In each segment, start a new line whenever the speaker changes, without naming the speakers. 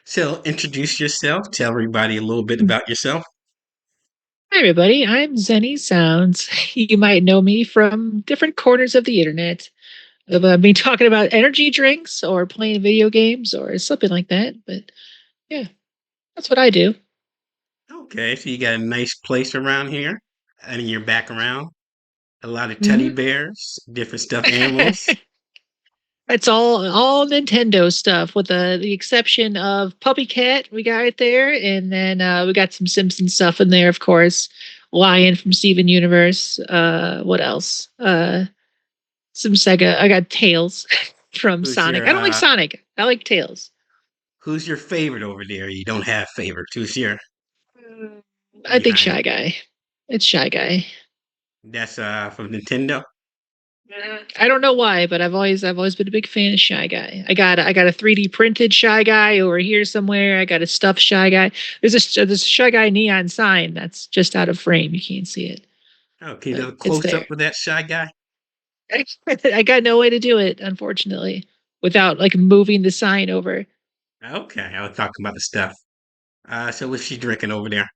So introduce yourself. Tell everybody a little bit about yourself.
Hi, everybody. I'm Zenny Zounds. You might know me from different corners of the internet. Of me talking about energy drinks or playing video games or something like that. But yeah, that's what I do.
Okay, so you got a nice place around here, and in your background, a lot of teddy
Hmm.
bears, different stuffed animals.
It's all Nintendo stuff, with the exception of Puppy Cat we got right there, and then we got some Simpson stuff in there, of course. Lion from Steven Universe. What else? Some Sega. I got Tails from
Who's
Sonic.
your
I don't like Sonic. I like Tails.
Who's your favorite over there? You don't have favorites. Who's your
I think
behind?
Shy Guy. It's Shy Guy.
That's from Nintendo.
I don't know why, but I've always been a big fan of Shy Guy. I got a 3D printed Shy Guy over here somewhere. I got a stuffed Shy Guy. There's a Shy Guy neon sign that's just out of frame. You can't see it,
Okay,
but
the
it's
close up
there.
with that shy guy.
I got no way to do it, unfortunately, without like moving the sign over.
Okay, I was talking about the stuff. So what's she drinking over there?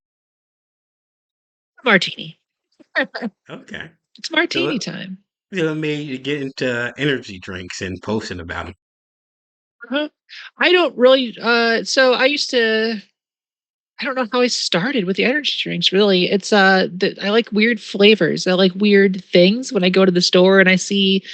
Martini.
Okay,
It's martini
so
time.
it made you get into energy drinks and posting about them.
Uh-huh. I don't really. So I don't know how I started with the energy drinks. Really, I like weird flavors. I like weird things when I go to the store and I see,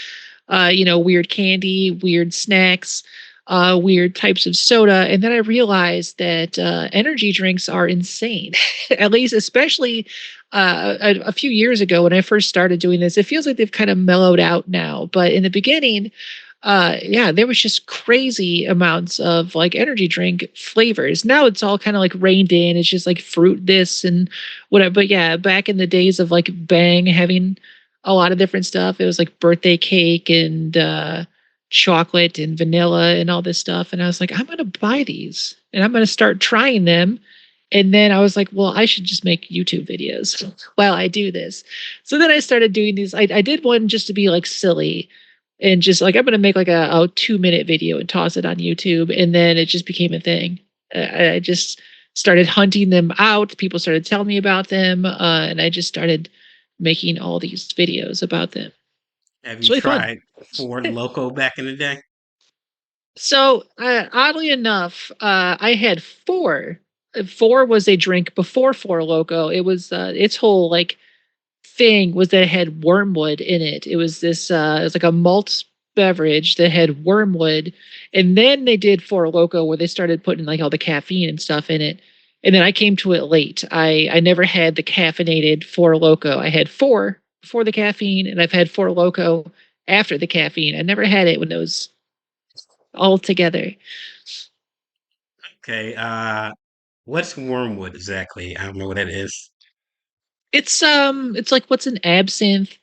weird candy, weird snacks, weird types of soda, and then I realized that energy drinks are insane. At least, especially a few years ago when I first started doing this, it feels like they've kind of mellowed out now. But in the beginning, yeah, there was just crazy amounts of like energy drink flavors. Now it's all kind of like reined in. It's just like fruit this and whatever. But yeah, back in the days of like Bang having a lot of different stuff, it was like birthday cake and chocolate and vanilla and all this stuff. And I was like, I'm gonna buy these and I'm gonna start trying them. And then I was like, well, I should just make YouTube videos while I do this. So then I started doing these. I did one just to be like silly and just like I'm gonna make like a 2 minute video and toss it on YouTube, and then it just became a thing. I just started hunting them out. People started telling me about them, and I just started making all these videos about them.
Have
It's
you
really fun.
tried Ford Loco back in the day?
So oddly enough, I had four. Four was a drink before Four Loco. It was its whole like thing was that it had wormwood in it. It was like a malt beverage that had wormwood. And then they did Four Loco where they started putting like all the caffeine and stuff in it. And then I came to it late. I never had the caffeinated Four Loco. I had four before the caffeine, and I've had Four Loco after the caffeine. I never had it when it was all together.
Okay, what's wormwood exactly? I don't know what that is.
It's like what's an absinthe?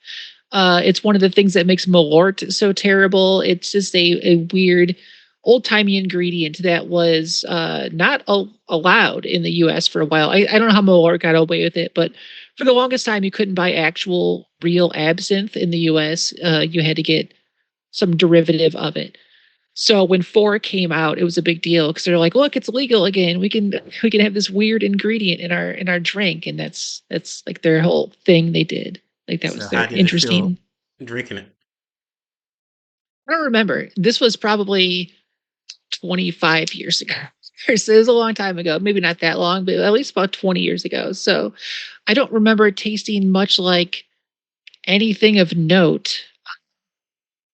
It's one of the things that makes Malort so terrible. It's just a weird old timey ingredient that was not allowed in the US for a while. I don't know how Malort got away with it, but for the longest time, you couldn't buy actual real absinthe in the US. You had to get some derivative of it. So when four came out, it was a big deal because they're like, "Look, it's legal again. We can have this weird ingredient in our drink," and that's like their whole thing they did. Like that
So
was
how
their
did it feel
interesting.
drinking it?
I don't remember. This was probably 25 years ago. So it was a long time ago. Maybe not that long, but at least about 20 years ago. So I don't remember it tasting much like anything of note.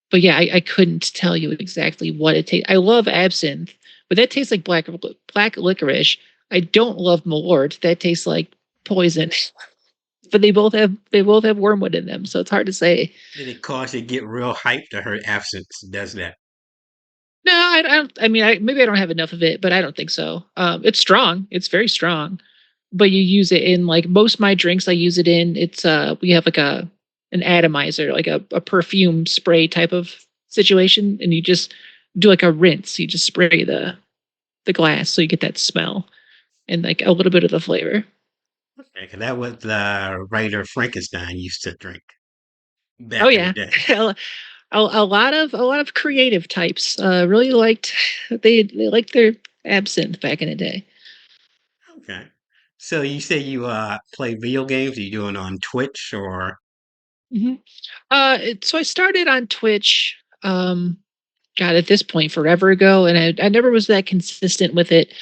But yeah, I couldn't tell you exactly what it tastes. I love absinthe, but that tastes like black licorice. I don't love Malort. That tastes like poison. But they both have wormwood in them, so it's hard to say.
Did it cause you to get real hyped? I heard absence does that.
No, I don't. I mean, maybe I don't have enough of it, but I don't think so. It's strong. It's very strong, but you use it in like most of my drinks. I use it in. It's we have like an atomizer, like a perfume spray type of situation, and you just do like a rinse. You just spray the glass so you get that smell and like a little bit of the flavor.
Okay, 'cause that was the writer Frankenstein used to drink
Oh
back in the
yeah,
day.
a lot of creative types really liked they liked absinthe back in the day.
Okay. So you say you play video games? Are you doing on Twitch or
Hmm. So I started on Twitch. God, at this point, forever ago, and I never was that consistent with it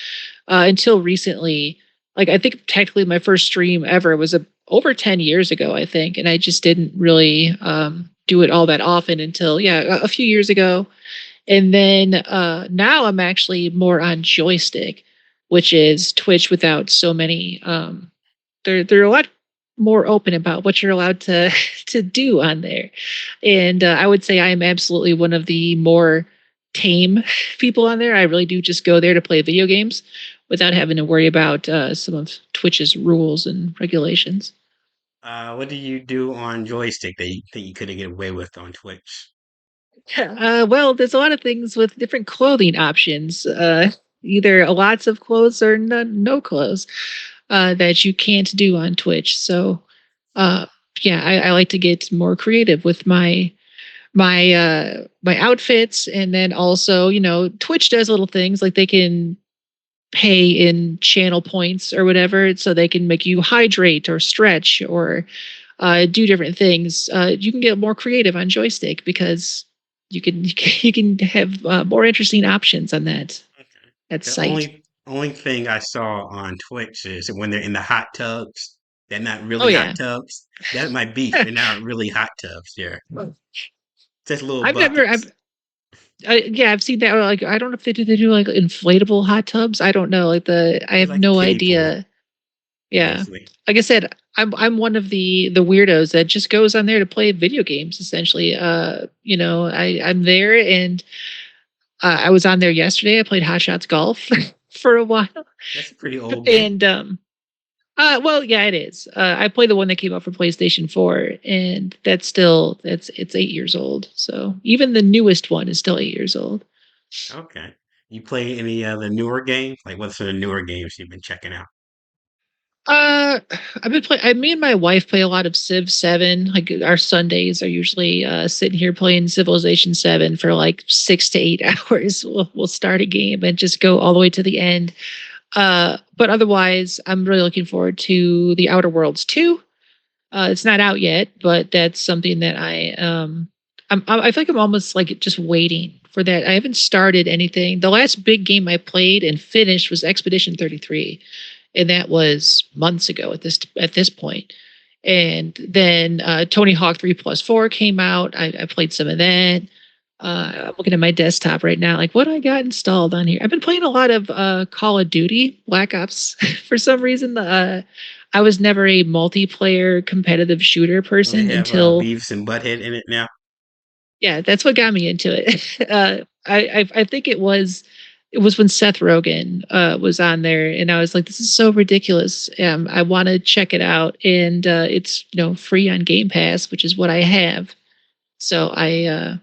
until recently. Like I think technically my first stream ever was over 10 years ago, I think, and I just didn't really do it all that often until a few years ago. And then now I'm actually more on joystick, which is Twitch without so many. They're a lot more open about what you're allowed to to do on there, and I would say I am absolutely one of the more tame people on there. I really do just go there to play video games without having to worry about some of Twitch's rules and regulations.
what do you do on joystick that you think you couldn't get away with on Twitch?
Well, there's a lot of things with different clothing options. Either lots of clothes or no clothes that you can't do on Twitch. So, uh, yeah, I like to get more creative with my outfits, and then also, Twitch does little things like they can pay in channel points or whatever, so they can make you hydrate or stretch or do different things. You can get more creative on joystick because you can have more interesting options on that
The
site.
only thing I saw on Twitch is when they're in the hot tubs. They're not
Oh
really hot
yeah.
tubs. That's my beef. They're not really hot tubs. They're just little
I've never
buckets.
yeah, I've seen that. Or like, I don't know if they do like inflatable hot tubs. I don't know. I
They're
have
like a
no
kiddie pool,
idea. Yeah.
basically.
Like I said, I'm one of the weirdos that just goes on there to play video games essentially. I'm there, and I was on there yesterday. I played Hot Shots Golf for a while.
That's a pretty old game.
And well, yeah, it is. I play the one that came out for PlayStation 4, and it's 8 years old. So even the newest one is still 8 years old.
Okay. You play any of the newer games? Like what's the newer games you've been checking out?
Uh, I've been playing. Me and my wife play a lot of Civ 7. Like our Sundays are usually sitting here playing Civilization 7 for like 6 to 8 hours. We'll start a game and just go all the way to the end. But otherwise, I'm really looking forward to the Outer Worlds 2. It's not out yet, but that's something that I feel like I'm almost like just waiting for that. I haven't started anything. The last big game I played and finished was Expedition 33, and that was months ago at this point. And then Tony Hawk 3+4 came out. I played some of that. I'm looking at my desktop right now. Like, what do I got installed on here? I've been playing a lot of Call of Duty, Black Ops. For some reason, I was never a multiplayer competitive shooter
Well, they
person
have
until,
Beavis and Butthead in it now.
yeah, that's what got me into it. I think it was when Seth Rogen was on there, and I was like, this is so ridiculous. I want to check it out, and it's free on Game Pass, which is what I have. So I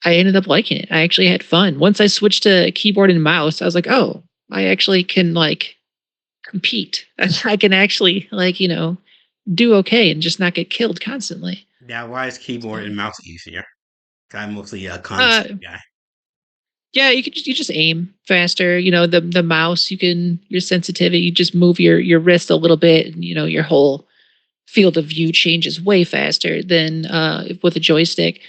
ended up liking it. I actually had fun. Once I switched to keyboard and mouse, I was like, oh, I actually can like compete. I can actually do okay and just not get killed constantly.
Now, why is keyboard
So,
and mouse easier? I'm mostly a
uh,
console guy.
yeah, you just aim faster. The mouse, your sensitivity, you just move your wrist a little bit, and your whole field of view changes way faster than with a joystick.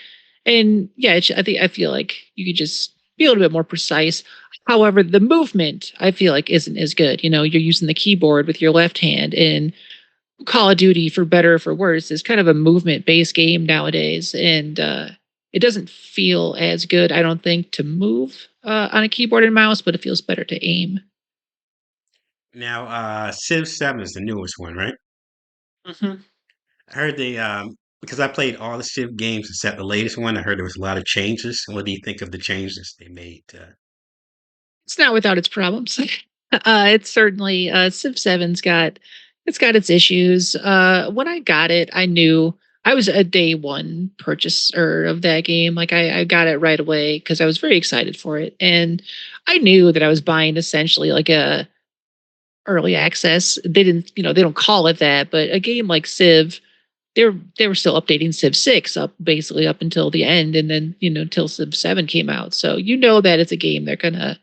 And yeah, I feel like you could just be a little bit more precise. However, the movement I feel like isn't as good. You're using the keyboard with your left hand, and Call of Duty, for better or for worse, is kind of a movement based game nowadays, and it doesn't feel as good, I don't think, to move on a keyboard and mouse, but it feels better to aim.
Now, Civ 7 is the newest one, right?
Mhm.
I heard because I played all the Civ games except the latest one. I heard there was a lot of changes. What do you think of the changes they made?
It's not without its problems. It's certainly Civ 7's got its issues. When I got it, I knew I was a day one purchaser of that game. Like I got it right away because I was very excited for it, and I knew that I was buying essentially like a early access. They don't call it that, but a game like Civ, they were still updating Civ 6 up basically up until the end, and then till Civ 7 came out. So that it's a game they're gonna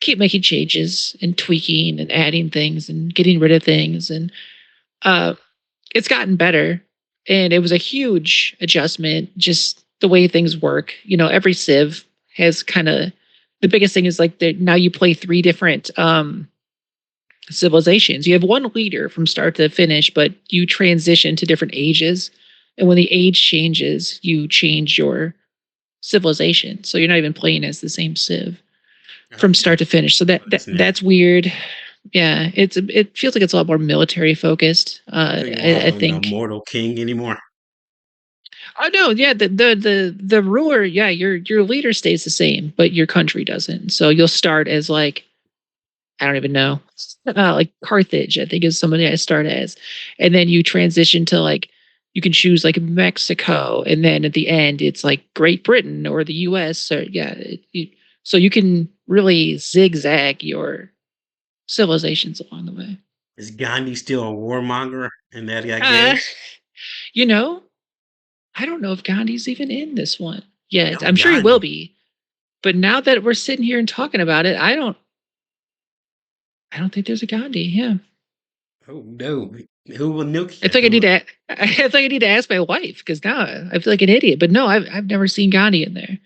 keep making changes and tweaking and adding things and getting rid of things. And uh, it's gotten better. And it was a huge adjustment, just the way things work. Every Civ has kind of the biggest thing is like now you play three different civilizations. You have one leader from start to finish, but you transition to different ages. And when the age changes, you change your civilization. So you're not even playing as the same civ from
Okay.
start to finish. So that,
Well,
that
that's new.
that's weird. Yeah, it feels like it's a lot more military focused.
So you
I
also no
think.
mortal king anymore.
Oh no, yeah, the ruler, yeah, your leader stays the same, but your country doesn't. So you'll start as like I don't even know, like Carthage, I think is somebody I start as, and then you transition to like you can choose like Mexico, and then at the end it's like Great Britain or the U.S. Or yeah, so you can really zigzag your civilizations along the way.
Is Gandhi still a warmonger in that
Uh,
game?
you know, I don't know if Gandhi's even in this one yet.
No,
I'm sure he will
Gandhi.
be, but now that we're sitting here and talking about it, I don't think there's a Gandhi. Yeah.
Oh no. Who will nuke
I
you?
feel like I
Who
need to. I feel like I need to ask my wife because now I feel like an idiot. But no, I've never seen Gandhi in there.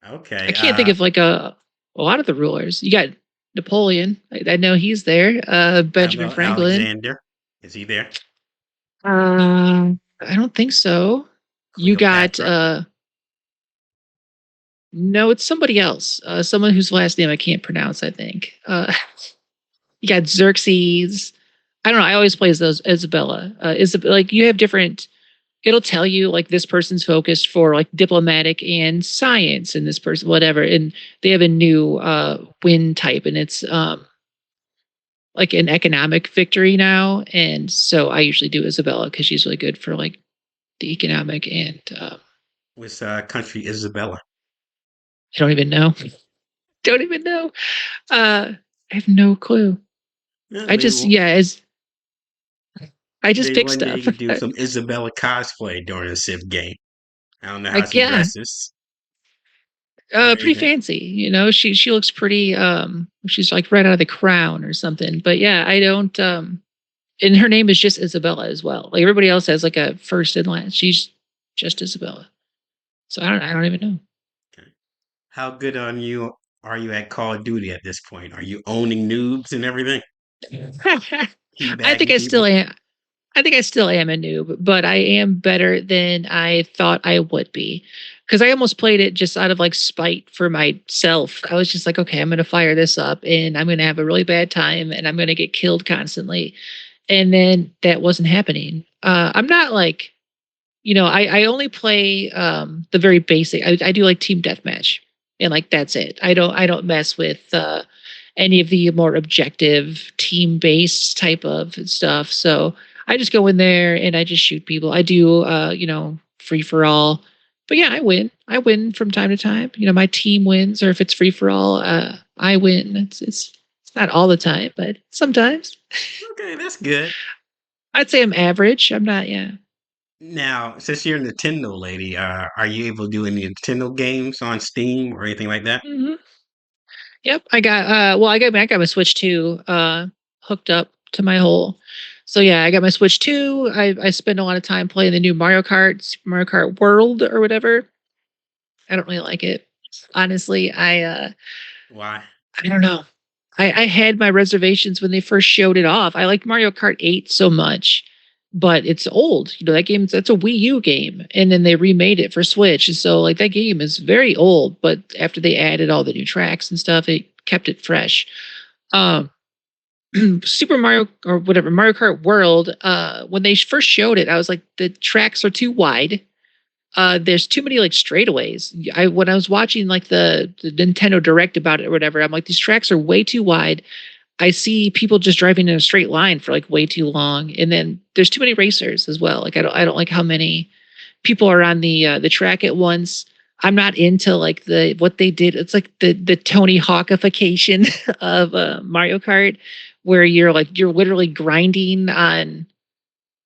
I
okay.
can't think of like a lot of the rulers. You got Napoleon. I know he's there.
How
Benjamin
about
Franklin.
Alexander? Is he there?
I don't think so. You got
Cleopatra?
no, it's somebody else. Someone whose last name I can't pronounce. I think. You got Xerxes. I don't know. I always play as those Isabella. Like you have different it'll tell you like this person's focused for like diplomatic and science and this person whatever and they have a new win type and it's like an economic victory now and so I usually do Isabella because she's really good for like the economic and
Which country Isabella?
I don't even know. Don't even know. I have no clue.
Yeah,
I just yeah as I just
maybe
pick
one day you
stuff.
could do some Isabella cosplay during a Civ game. I don't know how
Like
she
yeah,
dresses or
pretty
anything.
fancy. She looks pretty. She's like right out of the Crown or something. But yeah, I don't. And her name is just Isabella as well. Like everybody else has like a first and last. She's just Isabella. So I don't even know.
Okay. How good on you are you at Call of Duty at this point? Are you owning noobs and everything?
I think
Teabagging
I still
people?
am. I think I still am a noob, but I am better than I thought I would be. Because I almost played it just out of like spite for myself. I was just like, okay, I'm going to fire this up and I'm going to have a really bad time and I'm going to get killed constantly. And then that wasn't happening. I'm not like, I only play the very basic. I do like team deathmatch, and like that's it. I don't mess with any of the more objective team based type of stuff. So I just go in there and I just shoot people. I do free for all, but yeah, I win. I win from time to time. My team wins, or if it's free for all, I win. It's not all the time, but sometimes.
Okay, that's good.
I'd say I'm average. I'm not. Yeah.
Now, since you're a Nintendo lady, are you able to do any Nintendo games on Steam or anything like that?
Hmm. Yep, I got my Switch 2 hooked up to my whole. So yeah, I got my Switch 2. I spend a lot of time playing the new Mario Kart, Super Mario Kart World or whatever. I don't really like it. Honestly,
Why?
I don't know. I had my reservations when they first showed it off. I liked Mario Kart 8 so much, but it's old. That's a Wii U game. And then they remade it for Switch. And so like that game is very old, but after they added all the new tracks and stuff, it kept it fresh. Um Super Mario or whatever, Mario Kart World, when they first showed it, I was like, the tracks are too wide. There's too many like straightaways. When I was watching like the Nintendo Direct about it or whatever, I'm like, these tracks are way too wide. I see people just driving in a straight line for like way too long, and then there's too many racers as well. Like I don't like how many people are on the track at once. I'm not into like the what they did. It's like the Tony Hawkification of Mario Kart, where you're literally grinding on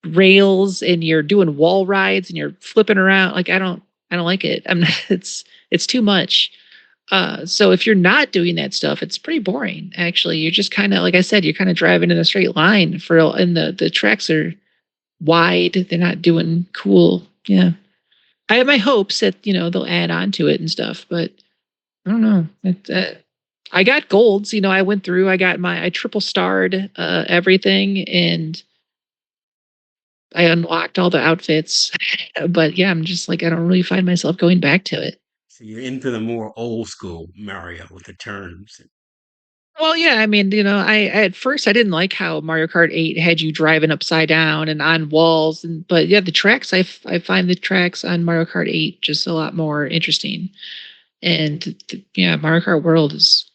rails and you're doing wall rides and you're flipping around. Like I don't like it. I'm not, it's too much. So if you're not doing that stuff, it's pretty boring. Actually, you're just kind of like I said, you're kind of driving in a straight line for, and the tracks are wide. They're not doing cool. Yeah, I have my hopes that they'll add on to it and stuff, but I don't know. I got golds. I went through. I triple starred everything, and I unlocked all the outfits. But yeah, I'm just like I don't really find myself going back to it.
So you're into the more old school Mario with the turns.
Well, yeah, I mean, I at first I didn't like how Mario Kart 8 had you driving upside down and on walls, and but yeah, the tracks I find the tracks on Mario Kart 8 just a lot more interesting. And yeah, Mario Kart World is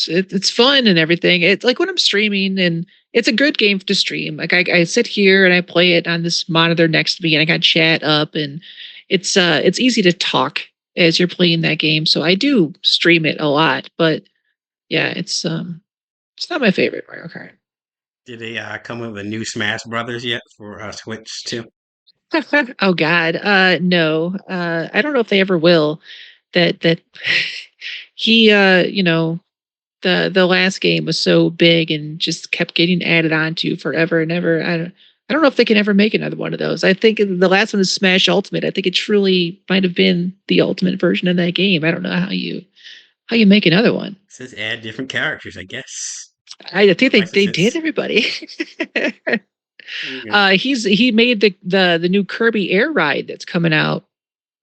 it's fun and everything. It's like when I'm streaming, and it's a good game to stream. Like I sit here and I play it on this monitor next to me, and I got chat up, and it's easy to talk as you're playing that game. So I do stream it a lot, but yeah, it's not my favorite Mario Kart.
Did they come up with a new Smash Brothers yet for Switch too?
Oh God, no. I don't know if they ever will. That he the last game was so big and just kept getting added on to forever and ever. I don't know if they can ever make another one of those. I think the last one is Smash Ultimate. I think it truly might have been the ultimate version of that game. I don't know how you make another one.
It says add different characters, I guess.
I think they did
Licenses.
everybody.
Okay.
He made the new Kirby Air Ride that's coming out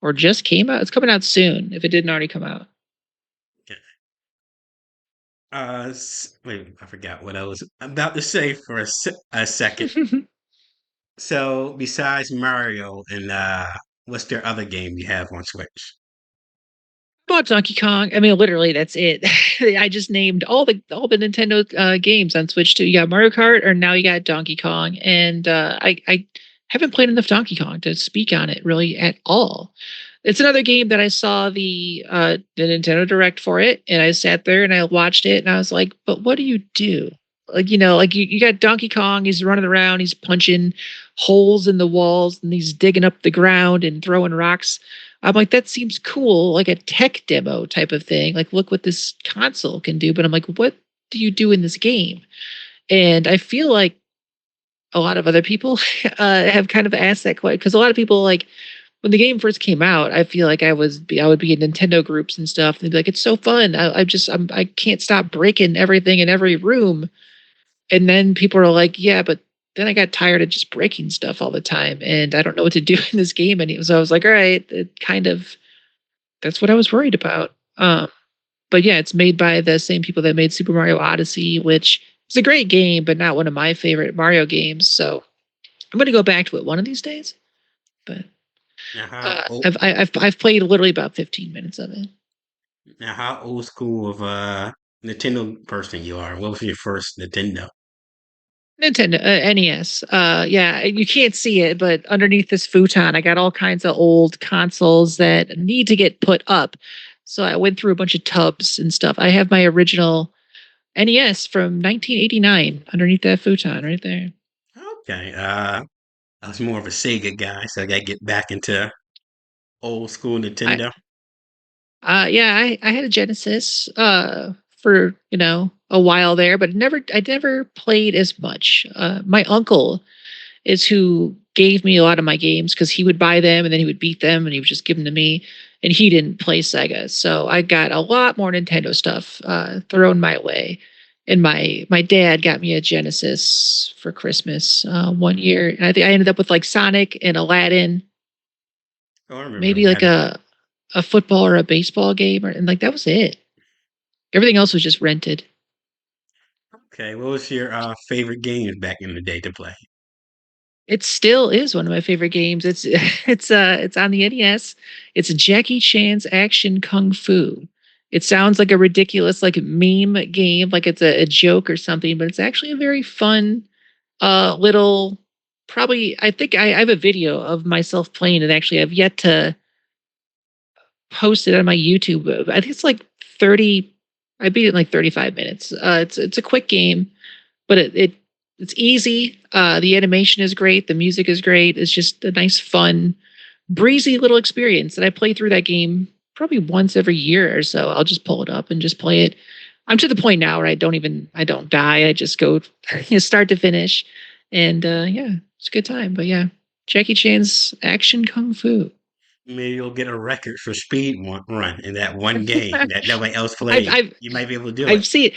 or just came out. It's coming out soon if it didn't already come out.
Okay. Wait, I forgot what I was about to say for a second. So, besides Mario and what's their other game you have on Switch?
Bought Donkey Kong. I mean, literally, that's it. I just named all the Nintendo games on Switch too. You got Mario Kart, or now you got Donkey Kong, and I haven't played enough Donkey Kong to speak on it really at all. It's another game that I saw the Nintendo Direct for it, and I sat there and I watched it, and I was like, "But what do you do?" Like like you got Donkey Kong. He's running around. He's punching holes in the walls, and he's digging up the ground and throwing rocks. I'm like, that seems cool, like a tech demo type of thing. Like, look what this console can do. But I'm like, what do you do in this game? And I feel like a lot of other people have kind of asked that question because a lot of people like when the game first came out, I feel like I would be in Nintendo groups and stuff. And they'd be like, it's so fun. I can't stop breaking everything in every room. And then people are like, yeah, but then I got tired of just breaking stuff all the time, and I don't know what to do in this game. And so I was like, all right, it kind of that's what I was worried about. But yeah, it's made by the same people that made Super Mario Odyssey, which is a great game, but not one of my favorite Mario games. So I'm going to go back to it one of these days. But
Now, how old?
I've played literally about 15 minutes of it.
Now, how old school of Nintendo person you are? What was your first Nintendo?
Nintendo NES. Yeah, you can't see it, but underneath this futon, I got all kinds of old consoles that need to get put up. So I went through a bunch of tubs and stuff. I have my original NES from 1989 underneath that futon right there.
Okay, I was more of a Sega guy, so I got to get back into old school
I
Nintendo.
yeah, I had a Genesis for, a while there, but I never played as much. My uncle is who gave me a lot of my games because he would buy them and then he would beat them and he would just give them to me. And he didn't play Sega, so I got a lot more Nintendo stuff thrown my way. And my dad got me a Genesis for Christmas one year, and I think I ended up with like Sonic and Aladdin,
Oh, I remember
maybe like
Aladdin.
a football or a baseball game, and like that was it. Everything else was just rented.
Okay, what was your favorite game back in the day to play?
It still is one of my favorite games. It's it's on the NES. It's Jackie Chan's Action Kung Fu. It sounds like a ridiculous like meme game, like it's a joke or something, but it's actually a very fun little probably I think I have a video of myself playing it actually. I've yet to post it on my YouTube. I think it's like 30 I beat it in like 35 minutes. It's a quick game, but it's easy. The animation is great. The music is great. It's just a nice, fun, breezy little experience. And I played through that game probably once every year or so. I'll just pull it up and just play it. I'm to the point now where I don't die. I just go start to finish, and yeah, it's a good time. But yeah, Jackie Chan's action kung fu.
Maybe you'll get a record for run in that one game that nobody else
I've
played.
I've
You might be able to do it.
I've seen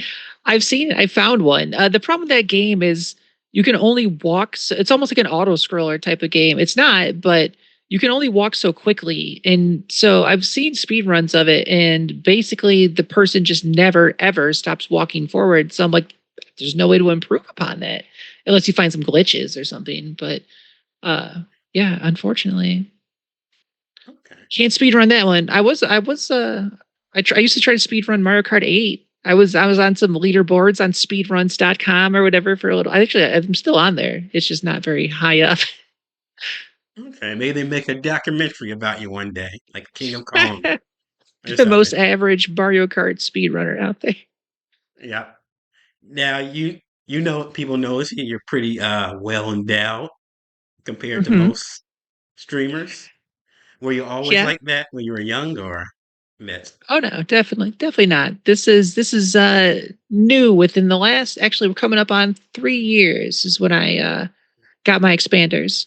I've seen it. I found one. The problem with that game is you can only walk. So it's almost like an auto scroller type of game. It's not, but you can only walk so quickly. And so I've seen speed runs of it, and basically the person just never ever stops walking forward. So I'm like, there's no way to improve upon that unless you find some glitches or something. But yeah, unfortunately,
Okay.
can't speed run that one. I used to try to speed run Mario Kart 8. I was on some leaderboards on speedruns.com or whatever for a little. I'm still on there. It's just not very high up.
Okay. Maybe they make a documentary about you one day, like King of Kong or
The most
something.
average Mario Kart speedrunner out there.
Yeah. Now you know people notice you're pretty well endowed compared to
Hmm.
most streamers. Were you always
Yeah.
like that when you were young, or that?
Oh no, definitely not. This is new within the last, actually we're coming up on 3 years is when I got my expanders.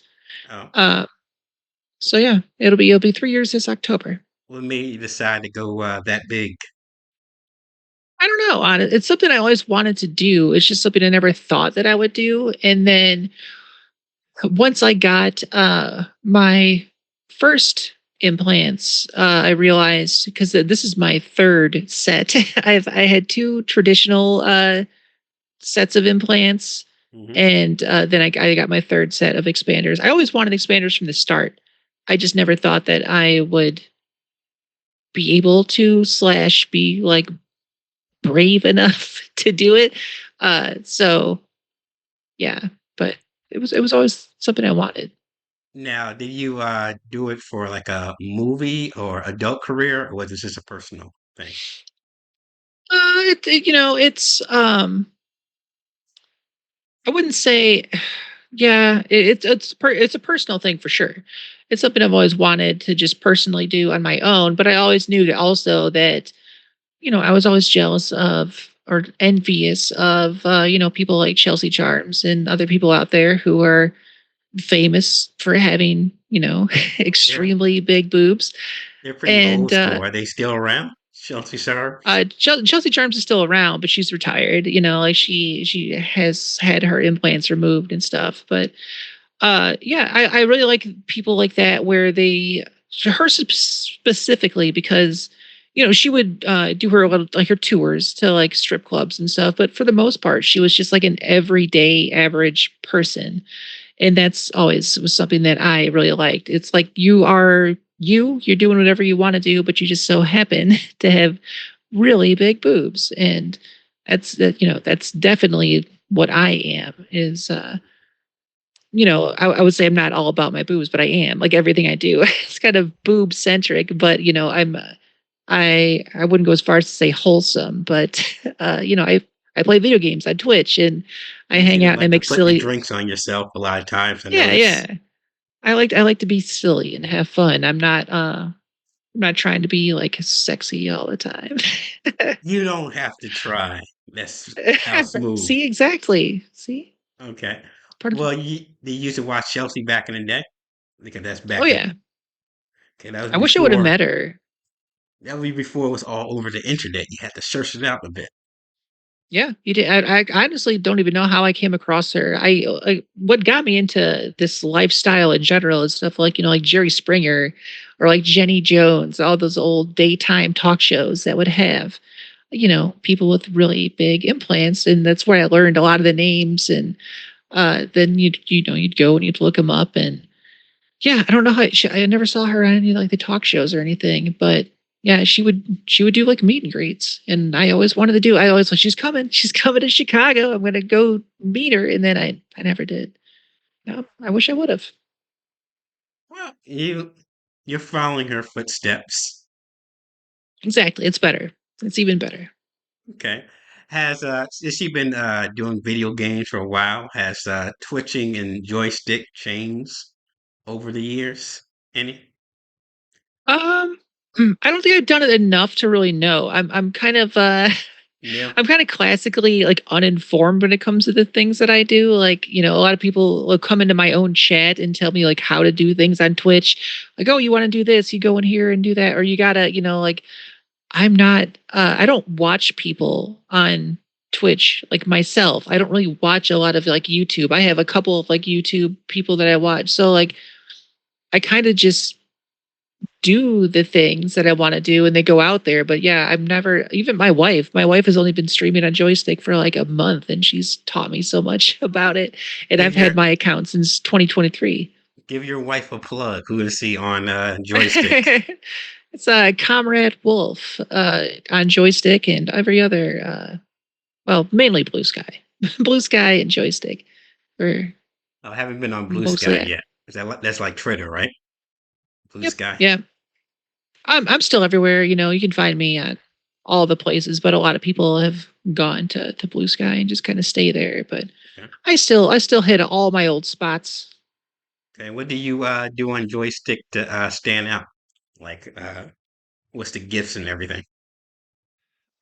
Oh,
Uh so yeah, it'll be 3 years this October.
what made you decide to go that big?
I don't know. It's something I always wanted to do. It's just something I never thought that I would do. And then once I got my first implants, I realized because this is my third set. I had two traditional sets of implants,
Hmm.
and then I got my third set of expanders. I always wanted expanders from the start. I just never thought that I would be able to slash be like brave enough to do it. So yeah, but it was always something I wanted.
Now, did you do it for like a movie or adult career, or was this just a personal thing?
It's I wouldn't say, yeah, it's a personal thing for sure. It's something I've always wanted to just personally do on my own, but I always knew that also that I was always jealous of or envious of people like Chelsea Charms and other people out there who are famous for having
Yeah,
extremely big boobs.
they're pretty
And
old school. Are they still around? Chelsea Charm?
Chelsea Charms is still around, but she's retired. Like she has had her implants removed and stuff. But yeah, I really like people like that where they her specifically because she would do her little like her tours to like strip clubs and stuff. But for the most part, she was just like an everyday average person, and that's always was something that I really liked. It's like you're doing whatever you want to do, but you just so happen to have really big boobs, and that's definitely what I am. Is I would say I'm not all about my boobs, but I am. Like everything I do, it's kind of boob centric. But I wouldn't go as far as to say wholesome, but I play video games on Twitch and I
Yeah, you
hang out
don't
and I
like to
make
put the
silly.
drinks on yourself a lot of times, I
Yeah,
notice.
yeah. I like to be silly and have fun. I'm not trying to be like sexy all the time.
You don't have to try. That's how smooth.
See, exactly. See,
Okay.
part of.
Well, you used to watch Chelsea back in the day? Because that's
Oh
back in,
yeah,
okay, that was
I wish I would have
before,
met her.
that was before it was all over the internet. You had to search it out a bit.
Yeah, you did. I honestly don't even know how I came across her. What got me into this lifestyle in general is stuff like like Jerry Springer, or like Jenny Jones, all those old daytime talk shows that would have, people with really big implants, and that's where I learned a lot of the names. And then you'd go and you'd look them up, and yeah, I don't know I never saw her on any like the talk shows or anything, but yeah, she would do like meet and greets, and I always wanted to do. I always like she's coming to Chicago. I'm gonna go meet her, and then I never did. No, I wish I would have.
Well, you're following her footsteps.
Exactly, it's better. It's even better.
Okay. Has she been doing video games for a while? Has twitching and joystick changed over the years? Any?
I don't think I've done it enough to really know. I'm kind of
Yeah.
I'm kind of classically like uninformed when it comes to the things that I do. Like, a lot of people will come into my own chat and tell me like how to do things on Twitch. Like, oh, you want to do this, you go in here and do that, or you gotta, like I'm not I don't watch people on Twitch like myself. I don't really watch a lot of like YouTube. I have a couple of like YouTube people that I watch. So like I kind of just do the things that I want to do and they go out there. But yeah, I'm never, even my wife has only been streaming on Joystick for like a month and she's taught me so much about it. And
Give
I've had
your
my account since 2023.
give your wife a plug. Who to see on joystick?
It's Comrade Wolf on Joystick and every other, well, mainly Blue Sky. Blue Sky and Joystick are
I haven't been on Blue
mostly
Sky
it.
yet. That's like Twitter, right? Blue
Yep.
Sky.
Yeah. I'm still everywhere. You can find me at all the places, but a lot of people have gone to Blue Sky and just kind of stay there. But
Okay.
I still hit all my old spots.
Okay. What do you do on joystick to stand out? Like what's the gifts and everything?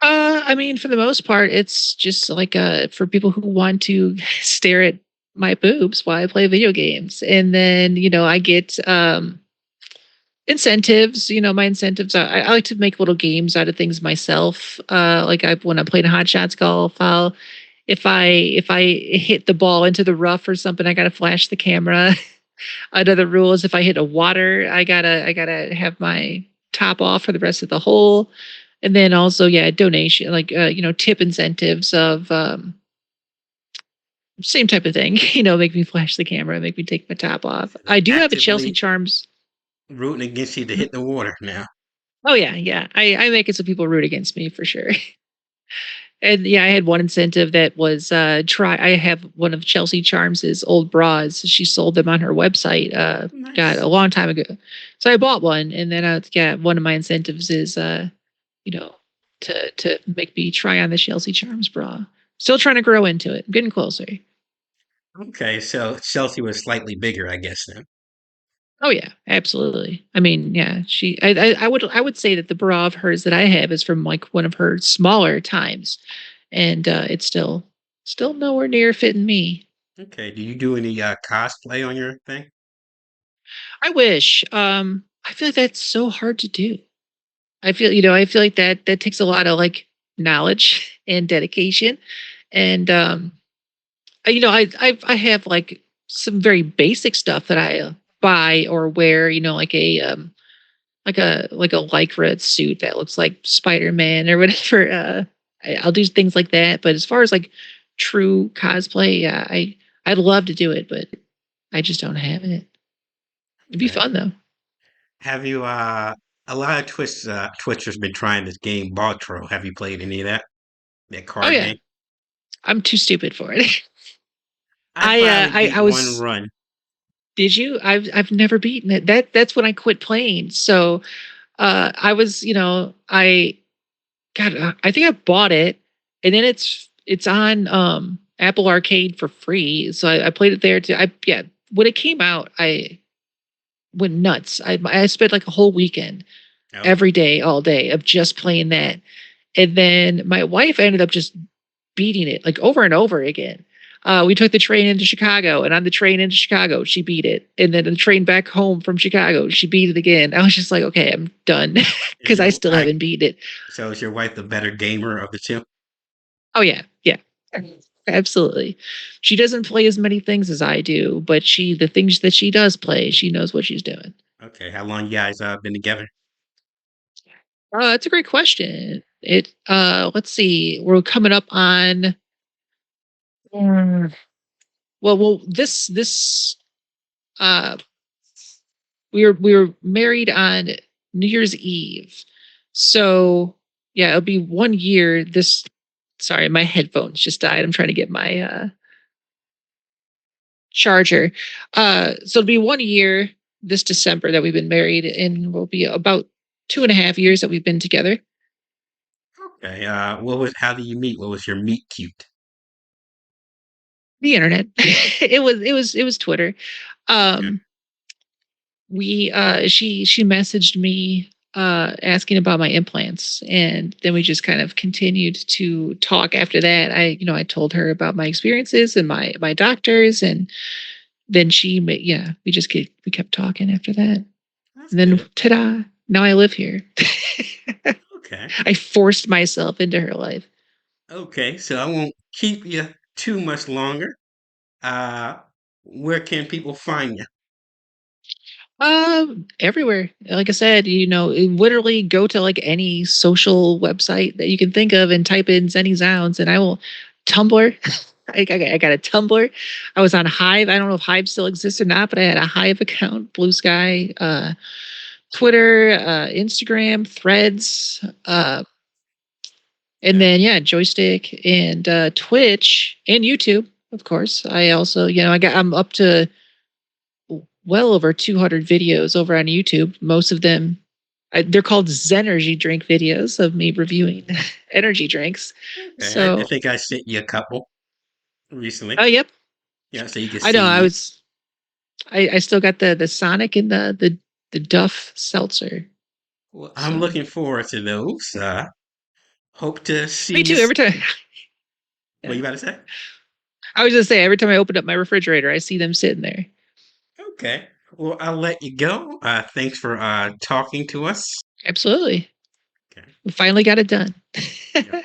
I mean, for the most part, it's just like for people who want to stare at my boobs while I play video games, and then I get incentives. My incentives are, I like to make little games out of things myself. Like when I'm playing hot shots golf, if I hit the ball into the rough or something, I gotta flash the camera. Another rule is if I hit a water, I gotta have my top off for the rest of the hole. And then also, yeah, donation, like tip incentives of same type of thing. Make me flash the camera, make me take my top off.
So
I
they're
do have a Chelsea
actively
Charms.
rooting against you to hit the water now.
Oh yeah, yeah. I make it so people root against me for sure. And yeah, I had one incentive that was try. I have one of Chelsea Charms's old bras. She sold them on her website. God, a
Nice.
long time ago. So I bought one, and then yeah, one of my incentives is you know, to make me try on the Chelsea Charms bra. Still trying to grow into it. I'm getting closer.
Okay, so Chelsea was slightly bigger, I guess then.
Oh yeah, absolutely. I mean, yeah, I would say that the bra of hers that I have is from like one of her smaller times, and it's still nowhere near fitting me.
Okay, do you do any cosplay on your thing?
I wish. I feel like that's so hard to do. I feel like that takes a lot of like knowledge and dedication. And I have like some very basic stuff that I buy or wear. Like a lycra suit that looks like Spider-Man or whatever. I'll do things like that. But as far as like true cosplay, yeah, I'd love to do it, but I just don't have it. It'd be
Okay.
fun though.
Have you a lot of Twitchers been trying this game Baltro. Have you played any of that? That
Oh
card
yeah,
game?
I'm too stupid for it.
I finally
I
beat one
was.
run.
Did you? I've never beaten it. That's when I quit playing. So I was, I think I bought it, and then it's on Apple Arcade for free. So I played it there too. Yeah, when it came out, I went nuts. I spent like a whole weekend
Oh,
every day, all day of just playing that. And then my wife ended up just beating it like over and over again. We took the train into Chicago, and on the train into Chicago, she beat it. And then the train back home from Chicago, she beat it again. I was just like, okay, I'm done
is
because I
your
still haven't beaten it.
so is your wife the better gamer of the two?
Oh yeah, yeah, absolutely. She doesn't play as many things as I do, but the things that she does play, she knows what she's doing.
Okay, how long you guys been together?
That's a great question. Let's see, we're coming up on. Mm. Well, this uh we were married on New Year's Eve. So yeah, it'll be 1 year this sorry, my headphones just died. I'm trying to get my charger. So it'll be 1 year this December that we've been married, and we'll be about 2.5 years that we've been together.
Okay, what was how do you meet? What was your meet cute?
The internet. It was Twitter.
Okay.
Um we she messaged me asking about my implants, and then we just kind of continued to talk after that. I told her about my experiences and my doctors, and then yeah, we kept talking after that.
That's
And then
good.
ta-da, now I live here.
Okay.
I forced myself into her life.
Okay. So I won't keep you too much longer. Uh, where can people find you?
Everywhere. Like I said, literally go to like any social website that you can think of and type in Zeni Zounds, and I will. Tumblr. I got a Tumblr. I was on Hive. I don't know if Hive still exists or not, but I had a Hive account, Blue Sky, Twitter, Instagram, Threads, and
Okay.
then yeah, Joystick and Twitch and YouTube, of course. I also, I'm up to well over 200 videos over on YouTube. Most of them, they're called Zenergy drink videos of me reviewing energy drinks.
Okay. I
So,
think I sent you a couple recently.
oh yep,
Yeah, so you can
I know.
see.
I still got the Sonic and the Duff seltzer.
Well, I'm
So
looking forward to those. Hope to see
me
you.
too. Every time,
What
yeah.
you about to say?
I was just saying, every time I open up my refrigerator, I see them sitting there.
Okay. Well, I'll let you go. Thanks for talking to us.
Absolutely,
Okay.
we finally got it done.
Yep.